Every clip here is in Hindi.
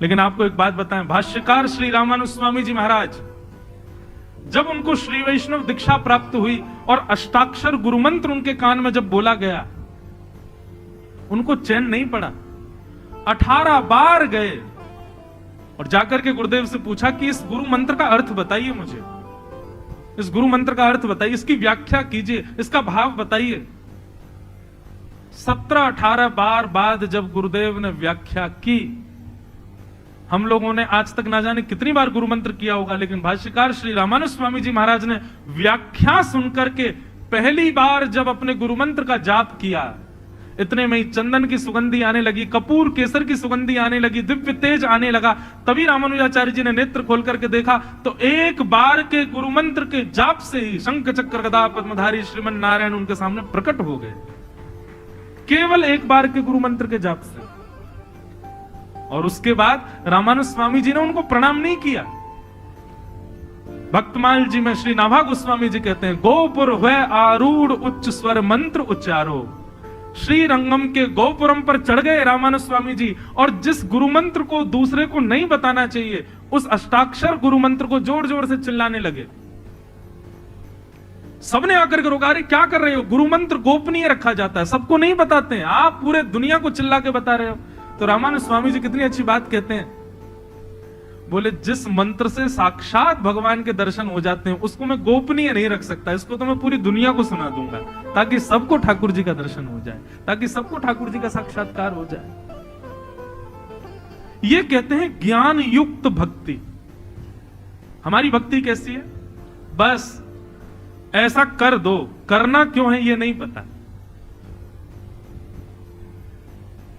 लेकिन आपको एक बात बताएं, भाष्यकार श्री रामानुज स्वामी जी महाराज, जब उनको श्री वैष्णव दीक्षा प्राप्त हुई और अष्टाक्षर गुरु मंत्र उनके कान में जब बोला गया, उनको चैन नहीं पड़ा। 18 बार गए और जाकर के गुरुदेव से पूछा कि इस गुरु मंत्र का अर्थ बताइए, मुझे इस गुरु मंत्र का अर्थ बताइए, इसकी व्याख्या कीजिए, इसका भाव बताइए। 17-18 बार बाद जब गुरुदेव ने व्याख्या की, हम लोगों ने आज तक ना जाने कितनी बार गुरु मंत्र किया होगा, लेकिन भाष्यकार श्री रामानुज स्वामी जी महाराज ने व्याख्या सुनकर के पहली बार जब अपने गुरु मंत्र का जाप किया, इतने में ही चंदन की सुगंधी आने लगी, कपूर केसर की सुगंधी आने लगी, दिव्य तेज आने लगा। तभी रामानुजाचार्य जी ने नेत्र खोल करके देखा तो एक बार के गुरु मंत्र के जाप से ही शंख चक्र गदा पद्मधारी श्रीमन नारायण उनके सामने प्रकट हो गए, केवल एक बार के गुरु मंत्र के जाप से। और उसके बाद रामानुज स्वामी जी ने उनको प्रणाम नहीं किया। भक्तमाल जी में श्री नाभा गोस्वामी जी कहते हैं, गोपुर हुए आरूढ़ उच्च स्वर मंत्र उच्चारो। श्री रंगम के गोपुरम पर चढ़ गए रामानुज स्वामी जी, और जिस गुरु मंत्र को दूसरे को नहीं बताना चाहिए, उस अष्टाक्षर गुरु मंत्र को जोर जोर से चिल्लाने लगे। सबने आकर के रोका, अरे क्या कर रहे हो, गुरु मंत्र गोपनीय रखा जाता है, सबको नहीं बताते हैं, आप पूरे दुनिया को चिल्ला के बता रहे हो। तो रामानुज स्वामी जी कितनी अच्छी बात कहते हैं, बोले जिस मंत्र से साक्षात भगवान के दर्शन हो जाते हैं उसको मैं गोपनीय नहीं रख सकता, इसको तो मैं पूरी दुनिया को सुना दूंगा, ताकि सबको ठाकुर जी का दर्शन हो जाए, ताकि सबको ठाकुर जी का साक्षात्कार हो जाए। ये कहते हैं ज्ञान युक्त भक्ति। हमारी भक्ति कैसी है, बस ऐसा कर दो, करना क्यों है ये नहीं पता।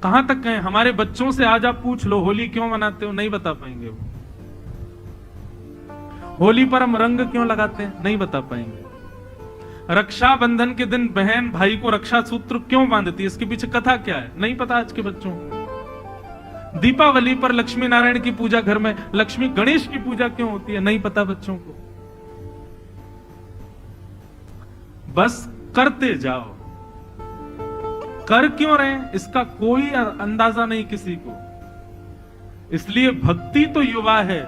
कहां तक कहें, हमारे बच्चों से आज आप पूछ लो होली क्यों मनाते हो, नहीं बता पाएंगे वो। होली पर हम रंग क्यों लगाते हैं, नहीं बता पाएंगे। रक्षाबंधन के दिन बहन भाई को रक्षा सूत्र क्यों बांधती है, इसके पीछे कथा क्या है, नहीं पता आज के बच्चों को। दीपावली पर लक्ष्मी नारायण की पूजा, घर में लक्ष्मी गणेश की पूजा क्यों होती है, नहीं पता बच्चों को। बस करते जाओ, कर क्यों रहे हैं इसका कोई अंदाजा नहीं किसी को। इसलिए भक्ति तो युवा है,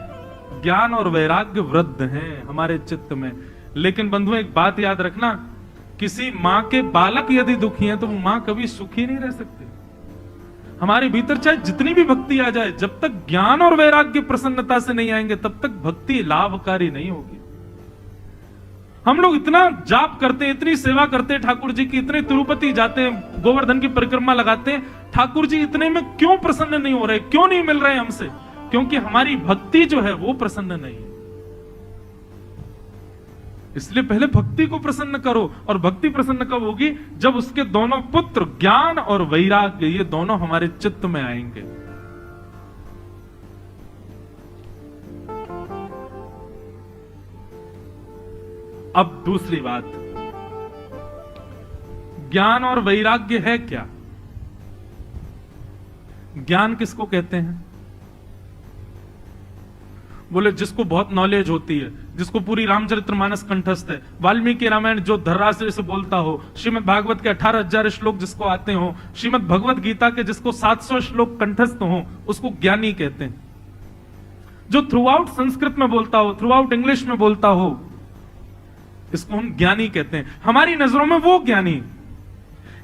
ज्ञान और वैराग्य वृद्ध हैं हमारे चित्त में। लेकिन बंधुओं एक बात याद रखना, किसी मां के बालक यदि दुखी हैं तो वो मां कभी सुखी नहीं रह सकती। हमारे भीतर चाहे जितनी भी भक्ति आ जाए, जब तक ज्ञान और वैराग्य प्रसन्नता से नहीं आएंगे तब तक भक्ति लाभकारी नहीं होगी। हम लोग इतना जाप करते हैं, इतनी सेवा करते हैं ठाकुर जी की, इतने तिरुपति जाते हैं, गोवर्धन की परिक्रमा लगाते हैं, ठाकुर जी इतने में क्यों प्रसन्न नहीं हो रहे, क्यों नहीं मिल रहे हमसे? क्योंकि हमारी भक्ति जो है वो प्रसन्न नहीं है। इसलिए पहले भक्ति को प्रसन्न करो, और भक्ति प्रसन्न कब होगी, जब उसके दोनों पुत्र ज्ञान और वैराग्य ये दोनों हमारे चित्त में आएंगे। अब दूसरी बात, ज्ञान और वैराग्य है क्या? ज्ञान किसको कहते हैं? बोले जिसको बहुत नॉलेज होती है, जिसको पूरी रामचरितमानस कंठस्थ है, वाल्मीकि रामायण जो धर्राशय से बोलता हो, श्रीमद् भागवत के 18,000 श्लोक जिसको आते हो, श्रीमद् भगवत गीता के जिसको 700 श्लोक कंठस्थ हो, उसको ज्ञानी कहते हैं। जो थ्रू आउट संस्कृत में बोलता हो, थ्रू आउट इंग्लिश में बोलता हो, इसको हम ज्ञानी कहते हैं। हमारी नजरों में वो ज्ञानी,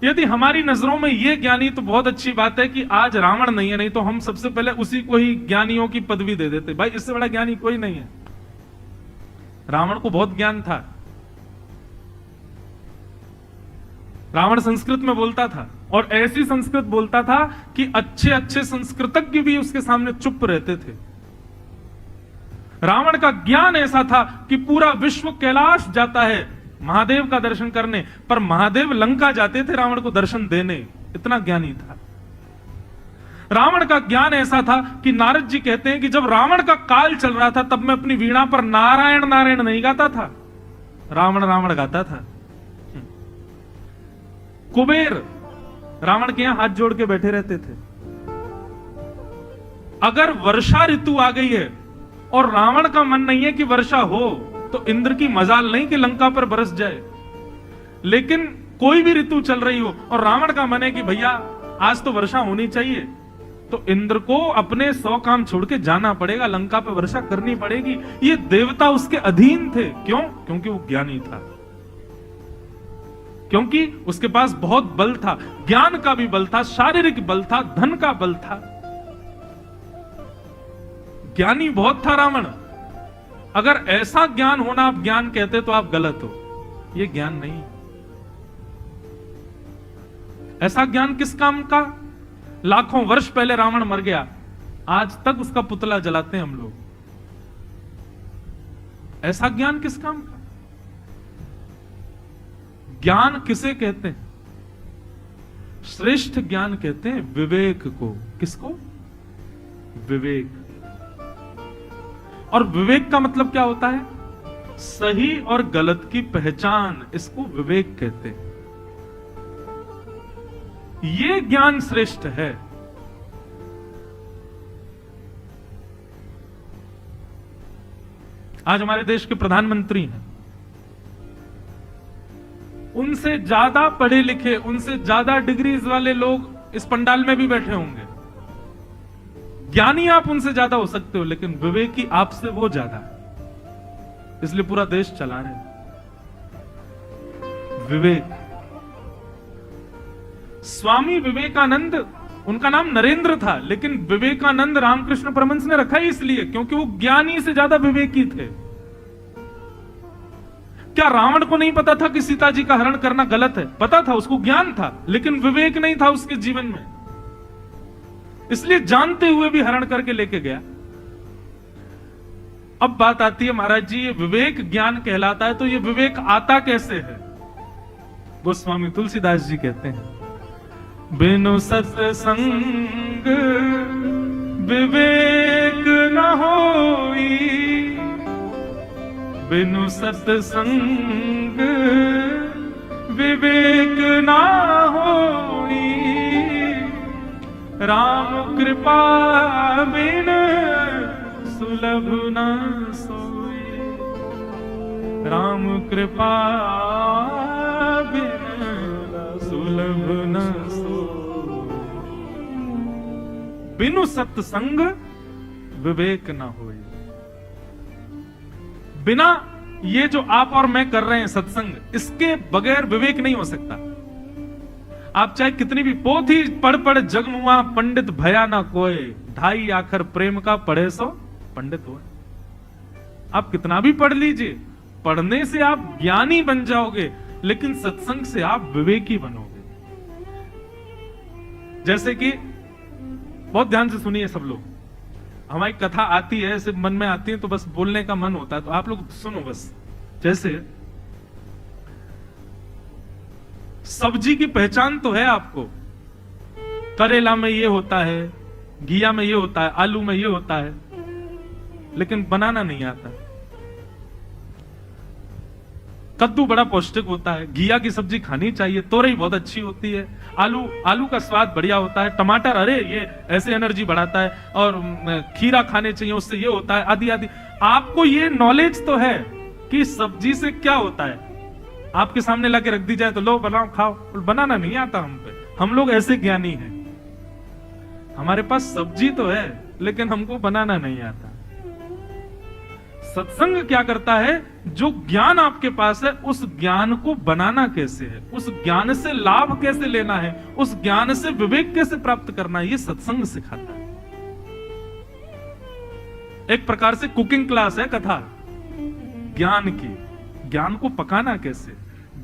यदि हमारी नजरों में ये ज्ञानी, तो बहुत अच्छी बात है कि आज रावण नहीं है, नहीं तो हम सबसे पहले उसी को ही ज्ञानियों की पदवी दे देते। भाई इससे बड़ा ज्ञानी कोई नहीं है। रावण को बहुत ज्ञान था, रावण संस्कृत में बोलता था, और ऐसी संस्कृत बोलता था कि अच्छे अच्छे संस्कृतज्ञ भी उसके सामने चुप रहते थे। रावण का ज्ञान ऐसा था कि पूरा विश्व कैलाश जाता है महादेव का दर्शन करने, पर महादेव लंका जाते थे रावण को दर्शन देने, इतना ज्ञानी था। रावण का ज्ञान ऐसा था कि नारद जी कहते हैं कि जब रावण का काल चल रहा था तब मैं अपनी वीणा पर नारायण नारायण नहीं गाता था, रावण रावण गाता था। कुबेर रावण के यहां हाथ जोड़ के बैठे रहते थे। अगर वर्षा ऋतु आ गई है और रावण का मन नहीं है कि वर्षा हो, तो इंद्र की मजाल नहीं कि लंका पर बरस जाए। लेकिन कोई भी ऋतु चल रही हो और रावण का मन है कि भैया आज तो वर्षा होनी चाहिए, तो इंद्र को अपने 100 काम छोड़ के जाना पड़ेगा, लंका पे वर्षा करनी पड़ेगी। ये देवता उसके अधीन थे। क्यों? क्योंकि वो ज्ञानी था, क्योंकि उसके पास बहुत बल था, ज्ञान का भी बल था, शारीरिक बल था, धन का बल था। ज्ञानी बहुत था रावण। अगर ऐसा ज्ञान होना आप ज्ञान कहते तो आप गलत हो, ये ज्ञान नहीं। ऐसा ज्ञान किस काम का? लाखों वर्ष पहले रावण मर गया, आज तक उसका पुतला जलाते हैं हम लोग। ऐसा ज्ञान किस काम का? ज्ञान किसे कहते हैं? श्रेष्ठ ज्ञान कहते हैं विवेक को। किसको? विवेक। और विवेक का मतलब क्या होता है? सही और गलत की पहचान, इसको विवेक कहते हैं। ये ज्ञान श्रेष्ठ है। आज हमारे देश के प्रधानमंत्री हैं, उनसे ज्यादा पढ़े लिखे, उनसे ज्यादा डिग्रीज वाले लोग इस पंडाल में भी बैठे होंगे। ज्ञानी आप उनसे ज्यादा हो सकते हो, लेकिन विवेकी आपसे वो ज्यादा है, इसलिए पूरा देश चला रहे हैं। विवेक। स्वामी विवेकानंद, उनका नाम नरेंद्र था, लेकिन विवेकानंद रामकृष्ण परमहंस ने रखा ही इसलिए क्योंकि वो ज्ञानी से ज्यादा विवेकी थे। क्या रावण को नहीं पता था कि सीता जी का हरण करना गलत है? पता था, उसको ज्ञान था, लेकिन विवेक नहीं था उसके जीवन में, इसलिए जानते हुए भी हरण करके लेके गया। अब बात आती है, महाराज जी ये विवेक ज्ञान कहलाता है, तो ये विवेक आता कैसे है? गोस्वामी तुलसीदास जी कहते हैं, बिनु सत्संग विवेक न होई, बिनु सत्संग विवेक न होई, राम कृपा बिन सुलभ न सोई, राम कृपा बिन सुलभ न सोई। बिनु सत्संग विवेक न होई। बिना ये जो आप और मैं कर रहे हैं सत्संग, इसके बगैर विवेक नहीं हो सकता। आप चाहे कितनी भी पोथी पढ़ पढ़ जगमुआ पंडित भया ना कोय, ढाई आखर प्रेम का पढ़े सो पंडित हो। आप कितना भी पढ़ लीजिए, पढ़ने से आप ज्ञानी बन जाओगे, लेकिन सत्संग से आप विवेकी बनोगे। जैसे कि बहुत ध्यान से सुनिए सब लोग, हमारी कथा आती है, सिर्फ मन में आती है तो बस बोलने का मन होता है, तो आप लोग सुनो बस। जैसे सब्जी की पहचान तो है आपको, करेला में ये होता है, घिया में ये होता है, आलू में ये होता है, लेकिन बनाना नहीं आता। कद्दू बड़ा पौष्टिक होता है, घिया की सब्जी खानी चाहिए, तोरई बहुत अच्छी होती है, आलू का स्वाद बढ़िया होता है, टमाटर अरे ये ऐसे एनर्जी बढ़ाता है, और खीरा खाने चाहिए उससे ये होता है, आदि आदि। आपको ये नॉलेज तो है कि सब्जी से क्या होता है, आपके सामने लाके रख दी जाए तो लो बनाओ खाओ, बनाना नहीं आता हम पे। हम लोग ऐसे ज्ञानी हैं, हमारे पास सब्जी तो है लेकिन हमको बनाना नहीं आता। सत्संग क्या करता है, जो ज्ञान आपके पास है उस ज्ञान को बनाना कैसे है, उस ज्ञान से लाभ कैसे लेना है, उस ज्ञान से विवेक कैसे प्राप्त करना है, ये सत्संग सिखाता है। एक प्रकार से कुकिंग क्लास है कथा ज्ञान की। ज्ञान को पकाना कैसे,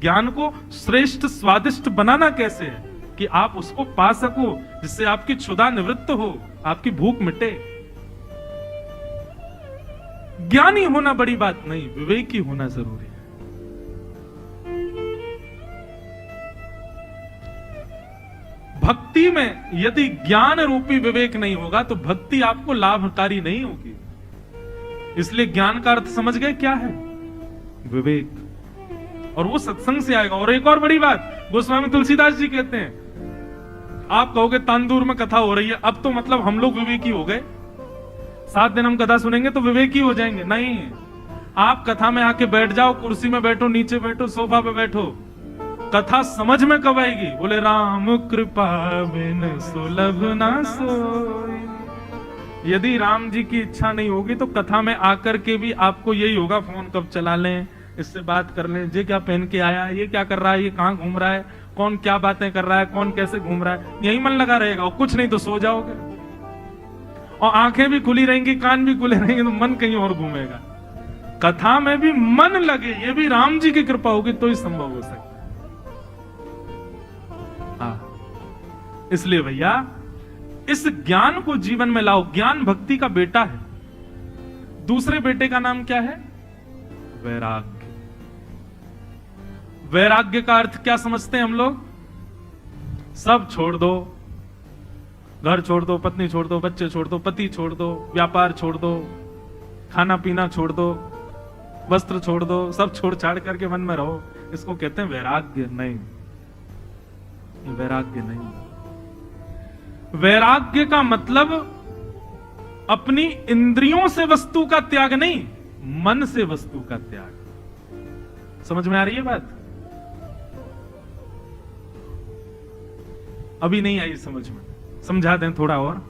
ज्ञान को श्रेष्ठ स्वादिष्ट बनाना कैसे है कि आप उसको पा सको, जिससे आपकी क्षुधा निवृत्त हो, आपकी भूख मिटे। ज्ञानी होना बड़ी बात नहीं, विवेकी होना जरूरी है। भक्ति में यदि ज्ञान रूपी विवेक नहीं होगा तो भक्ति आपको लाभकारी नहीं होगी। इसलिए ज्ञान का अर्थ समझ गए क्या है? विवेक। और वो सत्संग से आएगा। और एक और बड़ी बात गोस्वामी तुलसीदास जी कहते हैं, आप कहोगे तांदूर में कथा हो रही है, अब तो मतलब हम लोग विवेकी हो गए, 7 दिन हम कथा सुनेंगे तो विवेकी हो जाएंगे। नहीं, आप कथा में आके बैठ जाओ, कुर्सी में बैठो, नीचे बैठो, सोफा पे बैठो, कथा समझ में कब आएगी? बोले राम कृपा बिन सुलभ ना सोई। यदि राम जी की इच्छा नहीं होगी तो कथा में आकर के भी आपको यही होगा, फोन कब चला लें, इससे बात कर लें, ये क्या पहन के आया, ये क्या कर रहा है, ये कहां घूम रहा है, कौन क्या बातें कर रहा है, कौन कैसे घूम रहा है, यही मन लगा रहेगा। और कुछ नहीं तो सो जाओगे, और आंखें भी खुली रहेंगी, कान भी खुले रहेंगे, तो मन कहीं और घूमेगा। कथा में भी मन लगे, ये भी राम जी की कृपा होगी तो ही संभव हो सकता है। इसलिए भैया इस ज्ञान को जीवन में लाओ। ज्ञान भक्ति का बेटा है। दूसरे बेटे का नाम क्या है? वैराग्य। वैराग्य का अर्थ क्या समझते हैं हम लोग? सब छोड़ दो, घर छोड़ दो, पत्नी छोड़ दो, बच्चे छोड़ दो, पति छोड़ दो, व्यापार छोड़ दो, खाना पीना छोड़ दो, वस्त्र छोड़ दो, सब छोड़ छाड़ करके वन में रहो। इसको कहते हैं वैराग्य। नहीं, ये वैराग्य नहीं। वैराग्य का मतलब अपनी इंद्रियों से वस्तु का त्याग नहीं, मन से वस्तु का त्याग। समझ में आ रही है बात? अभी नहीं आई समझ में, समझा दें थोड़ा और।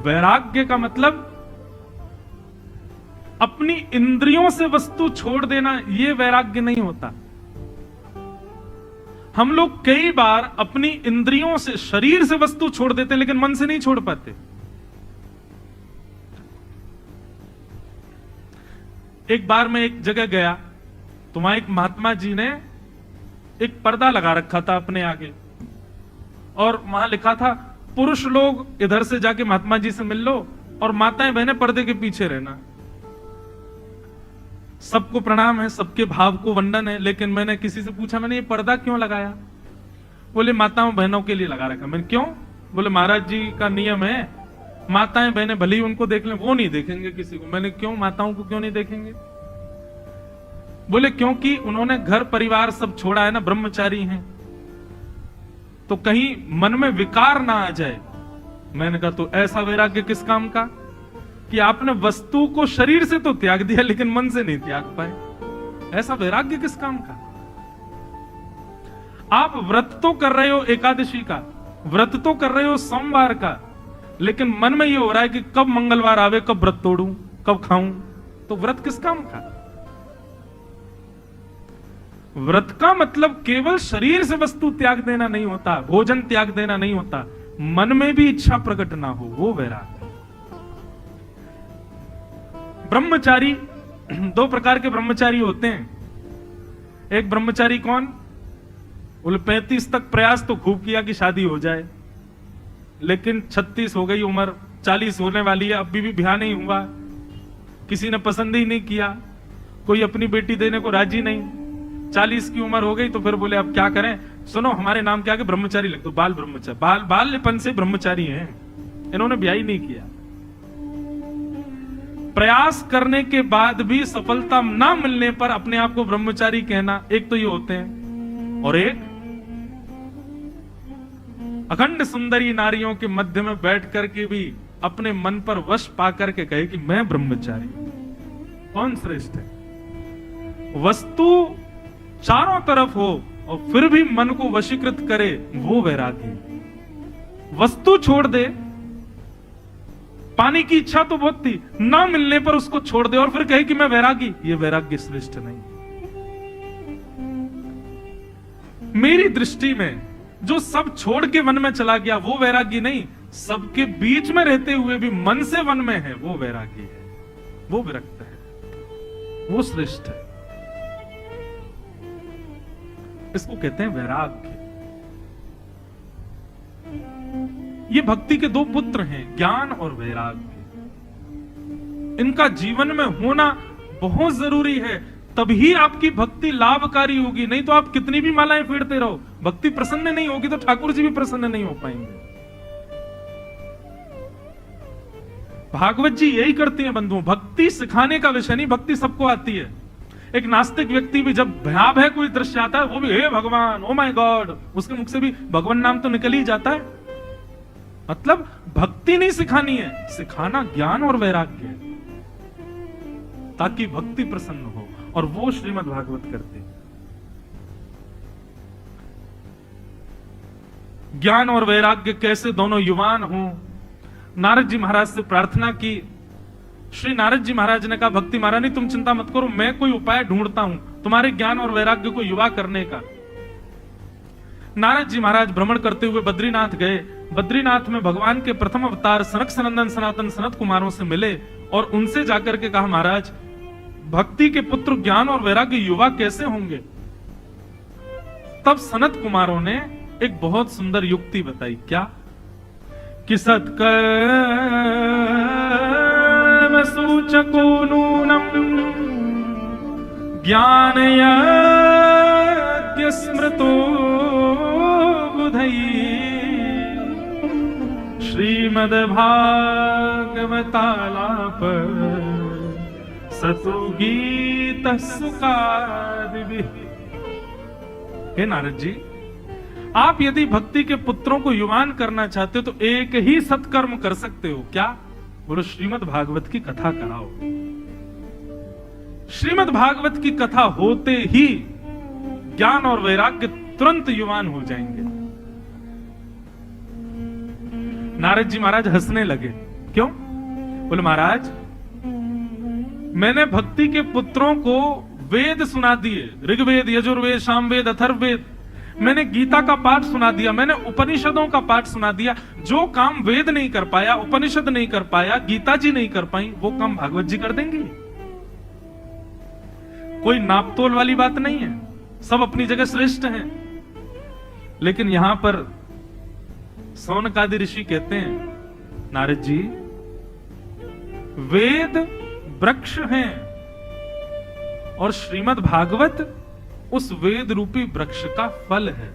वैराग्य का मतलब अपनी इंद्रियों से वस्तु छोड़ देना, यह वैराग्य नहीं होता। हम लोग कई बार अपनी इंद्रियों से, शरीर से वस्तु छोड़ देते हैं, लेकिन मन से नहीं छोड़ पाते। एक बार मैं एक जगह गया तो वहां एक महात्मा जी ने एक पर्दा लगा रखा था अपने आगे, और वहां लिखा था पुरुष लोग इधर से जाके महात्मा जी से मिल लो और माताएं बहनें पर्दे के पीछे रहना। सबको प्रणाम है, सबके भाव को वंदन है, लेकिन मैंने किसी से पूछा, मैंने ये पर्दा क्यों लगाया? बोले माताओं बहनों के लिए लगा रखा। मैंने क्यों? बोले महाराज जी का नियम है, माताएं बहनें भले ही उनको देख लें, वो नहीं देखेंगे किसी को। मैंने क्यों, माताओं को क्यों नहीं देखेंगे? बोले क्योंकि उन्होंने घर परिवार सब छोड़ा है ना, ब्रह्मचारी हैं, तो कहीं मन में विकार ना आ जाए। मैंने कहा तो ऐसा वैराग्य किस काम का कि आपने वस्तु को शरीर से तो त्याग दिया लेकिन मन से नहीं त्याग पाए। ऐसा वैराग्य किस काम का? आप व्रत तो कर रहे हो एकादशी का, व्रत तो कर रहे हो सोमवार का, लेकिन मन में यह हो रहा है कि कब मंगलवार आवे, कब व्रत तोड़ूं, कब खाऊं। तो व्रत किस काम का? व्रत का मतलब केवल शरीर से वस्तु त्याग देना नहीं होता, भोजन त्याग देना नहीं होता, मन में भी इच्छा प्रकट ना हो, वो वैराग्य। ब्रह्मचारी, दो प्रकार के ब्रह्मचारी होते हैं। एक ब्रह्मचारी कौन? बोले 35 तक प्रयास तो खूब किया कि शादी हो जाए, लेकिन 36 हो गई उम्र, 40 होने वाली है, अभी भी ब्याह नहीं हुआ, किसी ने पसंद ही नहीं किया, कोई अपनी बेटी देने को राजी नहीं। 40 की उम्र हो गई तो फिर बोले अब क्या करें? सुनो हमारे नाम के आगे ब्रह्मचारी लिख दो, बाल ब्रह्मचारी। बाल्यपन से ब्रह्मचारी हैं, इन्होंने ब्याह ही नहीं किया। प्रयास करने के बाद भी सफलता ना मिलने पर अपने आप को ब्रह्मचारी कहना, एक तो ये होते हैं। और एक अखंड सुंदरी नारियों के मध्य में बैठ करके भी अपने मन पर वश पा करके कहे कि मैं ब्रह्मचारी हूं। कौन श्रेष्ठ है? वस्तु चारों तरफ हो और फिर भी मन को वशीकृत करे, वो वैरागी। वस्तु छोड़ दे, पानी की इच्छा तो बहुत थी, ना मिलने पर उसको छोड़ दे और फिर कहे कि मैं वैरागी, ये वैराग्य श्रेष्ठ नहीं। मेरी दृष्टि में जो सब छोड़ के वन में चला गया वो वैरागी नहीं, सबके बीच में रहते हुए भी मन से वन में है, वो वैरागी है, वो विरक्त है, वो श्रेष्ठ है। इसको कहते हैं वैराग्य। ये भक्ति के दो पुत्र हैं, ज्ञान और वैराग्य। इनका जीवन में होना बहुत जरूरी है, तभी आपकी भक्ति लाभकारी होगी। नहीं तो आप कितनी भी मालाएं फेरते रहो, भक्ति प्रसन्न नहीं होगी तो ठाकुर जी भी प्रसन्न नहीं हो पाएंगे। भागवत जी यही करती हैं बंधुओं, भक्ति सिखाने का विषय नहीं, भक्ति सबको आती है। एक नास्तिक व्यक्ति भी जब भयावह कोई दृश्य आता है, वो भी हे भगवान, ओ माय गॉड, उसके मुख से भी भगवान नाम तो निकल ही जाता है। मतलब भक्ति नहीं सिखानी है, सिखाना ज्ञान और वैराग्य है, ताकि भक्ति प्रसन्न हो, और वो श्रीमद् भागवत करते। ज्ञान और वैराग्य कैसे दोनों युवान हों। नारद जी महाराज से प्रार्थना की। श्री नारद जी महाराज ने कहा, भक्ति महारानी तुम चिंता मत करो, मैं कोई उपाय ढूंढता हूं तुम्हारे ज्ञान और वैराग्य को युवा करने का। नारद जी महाराज भ्रमण करते हुए बद्रीनाथ गए। बद्रीनाथ में भगवान के प्रथम अवतार सनक सनंदन सनातन सनत कुमारों से मिले और उनसे जाकर के कहा, महाराज भक्ति के पुत्र ज्ञान और वैराग्य युवा कैसे होंगे। तब सनत कुमारों ने एक बहुत सुंदर युक्ति बताई। क्या कि सत्कर्म सूचको नूनम ज्ञान यज्ञ स्मृतो बुधई श्रीमद्भागवतालाप सतु गीत सुकादिभिः। हे नारद जी, आप यदि भक्ति के पुत्रों को युवान करना चाहते हो तो एक ही सत्कर्म कर सकते हो। क्या? बोलो, श्रीमद् भागवत की कथा कराओ। श्रीमद् भागवत की कथा होते ही ज्ञान और वैराग्य तुरंत युवान हो जाएंगे। नारद जी महाराज हंसने लगे। क्यों? बोले, महाराज मैंने भक्ति के पुत्रों को वेद सुना दिए, ऋग्वेद, यजुर्वेद, सामवेद, अथर्ववेद। मैंने गीता का पाठ सुना दिया, मैंने उपनिषदों का पाठ सुना दिया। जो काम वेद नहीं कर पाया, उपनिषद नहीं कर पाया, गीता जी नहीं कर पाई, वो काम भागवत जी कर देंगे। कोई नापतोल वाली बात नहीं है, सब अपनी जगह श्रेष्ठ हैं। लेकिन यहां पर सौनकादि ऋषि कहते हैं, नारद जी वेद वृक्ष हैं और श्रीमद् भागवत उस वेद रूपी वृक्ष का फल है।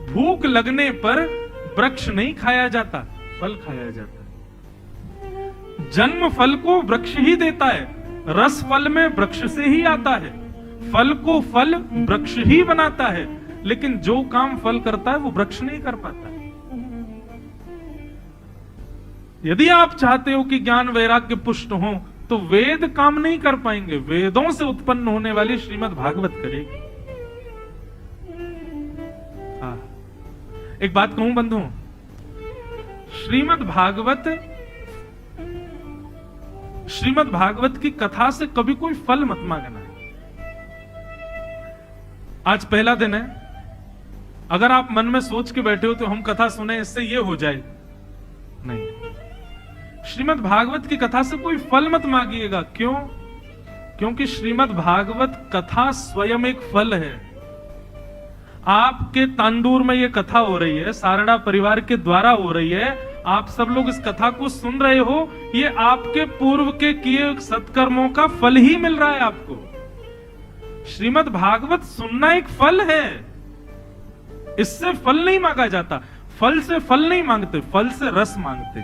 भूख लगने पर वृक्ष नहीं खाया जाता, फल खाया जाता है। जन्म फल को वृक्ष ही देता है, रस फल में वृक्ष से ही आता है, फल को फल वृक्ष ही बनाता है। लेकिन जो काम फल करता है वो वृक्ष नहीं कर पाता। यदि आप चाहते हो कि ज्ञान वैराग्य पुष्ट हो तो वेद काम नहीं कर पाएंगे, वेदों से उत्पन्न होने वाली श्रीमद् भागवत करेगी। एक बात कहूं बंधु, श्रीमद् भागवत की कथा से कभी कोई फल मत मांगना। आज पहला दिन है, अगर आप मन में सोच के बैठे हो तो हम कथा सुने इससे ये हो जाए, नहीं। श्रीमद् भागवत की कथा से कोई फल मत मांगिएगा। क्यों? क्योंकि श्रीमद् भागवत कथा स्वयं एक फल है। आपके तांडूर में ये कथा हो रही है, सारड़ा परिवार के द्वारा हो रही है, आप सब लोग इस कथा को सुन रहे हो, ये आपके पूर्व के किए सत्कर्मों का फल ही मिल रहा है आपको। श्रीमद् भागवत सुनना एक फल है, इससे फल नहीं मांगा जाता। फल से फल नहीं मांगते, फल से रस मांगते।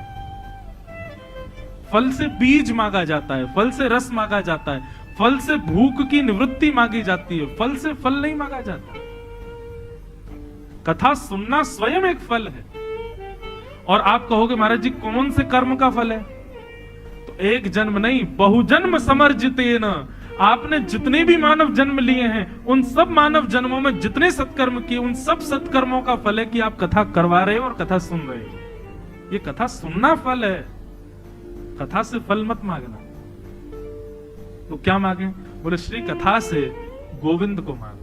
फल से बीज मांगा जाता है, फल से रस मांगा जाता है, फल से भूख की निवृत्ति मांगी जाती है, फल से फल नहीं मांगा जाता। कथा सुनना स्वयं एक फल है। और आप कहोगे महाराज जी कौन से कर्म का फल है? तो एक जन्म नहीं, बहुजन्म समर्जितेन। आपने जितने भी मानव जन्म लिए हैं, उन सब मानव जन्मों में जितने सत्कर्म किए, उन सब सत्कर्मों का फल है कि आप कथा करवा रहे हो और कथा सुन रहे हो। ये कथा सुनना फल है, कथा से फल मत मांगना। तो क्या मांगे? बोले श्री कथा से गोविंद को मांगो,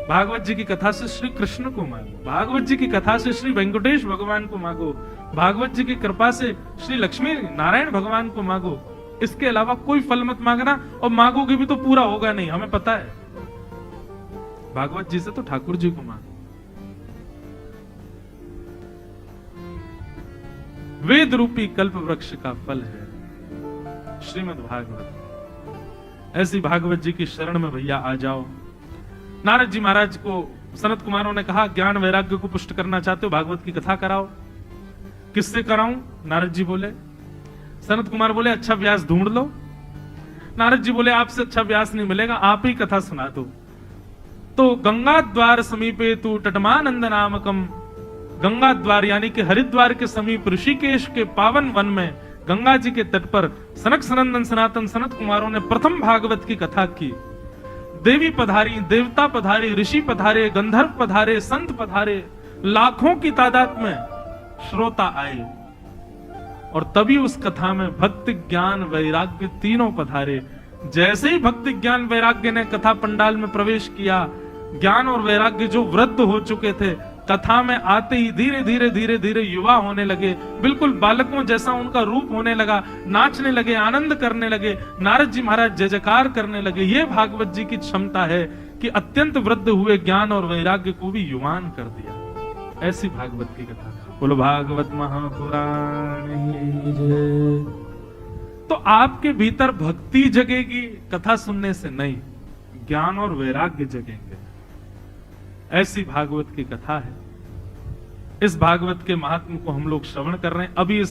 भागवत जी की कथा से श्री कृष्ण को मांगो, भागवत जी की कथा से श्री वेंकटेश भगवान को मांगो, भागवत जी की कृपा से श्री लक्ष्मी नारायण भगवान को मांगो। इसके अलावा कोई फल मत मांगना, और मांगोगे भी तो पूरा होगा नहीं, हमें पता है। भागवत जी से तो ठाकुर जी को मांगो। वेद रूपी कल्प वृक्ष का फल है श्रीमद् भागवत। ऐसी भागवत जी की शरण में भैया आ जाओ। नारद जी महाराज को सनत कुमारों ने कहा, ज्ञान वैराग्य को पुष्ट करना चाहते हो, भागवत की कथा कराओ। किससे कराऊं? नारद जी बोले। सनत कुमार बोले, अच्छा व्यास ढूंढ लो। नारद जी बोले, आपसे अच्छा व्यास नहीं मिलेगा, आप ही कथा सुना दो। तो गंगा द्वार समीपे तू तटमानंद नामकम, गंगा द्वार यानी कि हरिद्वार के समीप ऋषिकेश के पावन वन में गंगा जी के तट पर सनक सनंदन सनातन सनत कुमारों ने प्रथम भागवत की कथा की। देवी पधारी, देवता पधारे, ऋषि पधारे, गंधर्व पधारे, संत पधारे, लाखों की तादाद में श्रोता आए और तभी उस कथा में भक्ति, ज्ञान, वैराग्य तीनों पधारे। जैसे ही भक्ति, ज्ञान, वैराग्य ने कथा पंडाल में प्रवेश किया, ज्ञान और वैराग्य जो वृद्ध हो चुके थे, कथा में आते ही धीरे धीरे धीरे धीरे युवा होने लगे, बिल्कुल बालकों जैसा उनका रूप होने लगा, नाचने लगे, आनंद करने लगे, नारद जी महाराज जय जयकार करने लगे। ये भागवत जी की क्षमता है कि अत्यंत वृद्ध हुए ज्ञान और वैराग्य को भी युवान कर दिया। ऐसी भागवत की कथा। बोलो भागवत महापुराण की जय। तो आपके भीतर भक्ति जगेगी कथा सुनने से नहीं, ज्ञान और वैराग्य जगेंगे। ऐसी भागवत की कथा है। इस भागवत के महात्म को हम लोग श्रवण कर रहे हैं। अभी इस